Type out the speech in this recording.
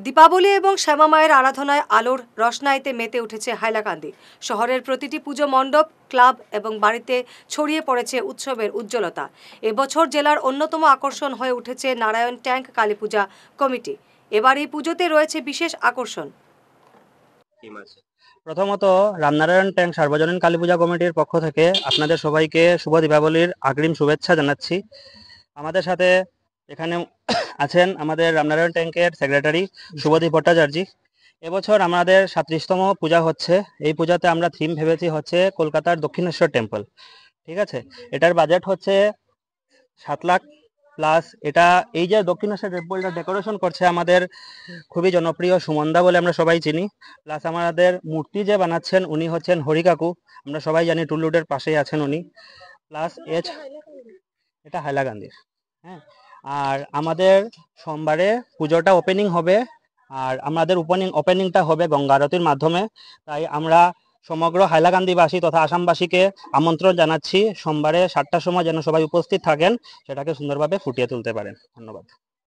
দীপাবলি এবং শ্যামা মায়ের আরাধনায় আলোর রসনাইতে মেতে উঠেছে হাইলাকান্দি। শহরের প্রতিটি পুজো মণ্ডপ, ক্লাব এবং বাড়িতে ছড়িয়ে পড়েছে উৎসবের উজ্জ্বলতা। এবছর জেলার অন্যতম আকর্ষণ হয়ে উঠেছে নারায়ণ ট্যাঙ্ক কালীপূজা কমিটি। এবার এই পুজোতে রয়েছে বিশেষ আকর্ষণ। প্রথমত রামনারায়ণ ট্যাঙ্ক সার্বজনীন কালীপূজা কমিটির পক্ষ থেকে আপনাদের সবাইকে শুভ দীপাবলির অগ্রিম শুভেচ্ছা জানাচ্ছি। আমাদের সাথে এখানে আছেন আমাদের রামনারায়ণ ট্যাঙ্কের সেক্রেটারি শুভদীপ ভট্টাচার্য। এবছর আমাদের 37তম পূজা হচ্ছে। এই পূজাতে আমরা থিম ভেবেছি হচ্ছে কলকাতার দক্ষিণেশ্বর টেম্পল। ঠিক আছে, এটার বাজেট হচ্ছে 7 লাখ প্লাস। এটা এই যে দক্ষিণেশ্বর টেম্পলটা ডেকোরেশন করছে আমাদের খুবই জনপ্রিয় সুমনদা বলে আমরা সবাই চিনি। প্লাস আমাদের মূর্তি যে বানাচ্ছেন উনি হচ্ছেন হরি কাকু, আমরা সবাই জানি টুলুডের পাশেই আছেন উনি। প্লাস এটা হাইলাকান্দির। হ্যাঁ, আর আমাদের সোমবারে পুজোটা ওপেনিং হবে, আর আমাদের ওপেনিংটা হবে গঙ্গা আরতির মাধ্যমে। তাই আমরা সমগ্র হাইলাকান্দিবাসী তথা আসামবাসীকে আমন্ত্রণ জানাচ্ছি সোমবারে 7টার সময় যেন সবাই উপস্থিত থাকেন, সেটাকে সুন্দরভাবে ফুটিয়ে তুলতে পারেন। ধন্যবাদ।